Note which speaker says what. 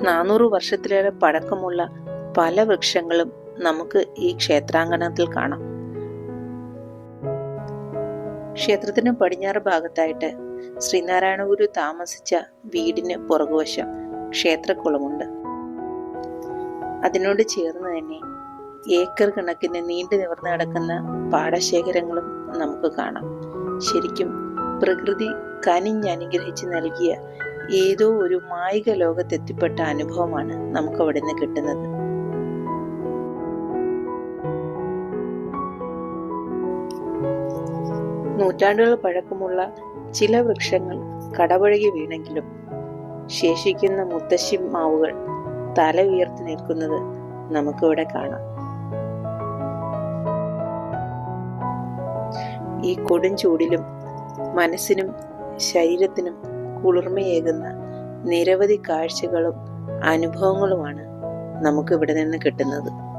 Speaker 1: 400 വർഷത്തിലേറെ പഴക്കമുള്ള പല വൃക്ഷങ്ങളും നമുക്ക് ഈ ക്ഷേത്രാങ്കണത്തിൽ കാണാം. ക്ഷേത്രത്തിന് പടിഞ്ഞാറ് ഭാഗത്തായിട്ട് ശ്രീനാരായണ ഗുരു താമസിച്ച വീടിന് പുറകുവശം ക്ഷേത്രക്കുളമുണ്ട്. അതിനോട് ചേർന്ന് തന്നെ ഏക്കർ കണക്കിന് നീണ്ടു നിവർന്നു കിടക്കുന്ന പാടശേഖരങ്ങളും നമുക്ക് കാണാം. ശരിക്കും പ്രകൃതി കനിഞ്ഞനുഗ്രഹിച്ച് നൽകിയ ഏതോ ഒരു മായിക ലോകത്തെത്തിപ്പെട്ട അനുഭവമാണ് നമുക്ക് അവിടെ നിന്ന് കിട്ടുന്നത്. നൂറ്റാണ്ടുകൾ പഴക്കമുള്ള ചില വൃക്ഷങ്ങൾ കടപുഴകി വീണെങ്കിലും ശേഷിക്കുന്ന മുത്തശ്ശി മാവുകൾ തല ഉയർത്തി നിൽക്കുന്നത് നമുക്കിവിടെ കാണാം. ഈ കൊടും ചൂടിലും മനസ്സിനും ശരീരത്തിനും കുളിർമയേകുന്ന നിരവധി കാഴ്ചകളും അനുഭവങ്ങളുമാണ് നമുക്ക് ഇവിടെ നിന്ന് കിട്ടുന്നത്.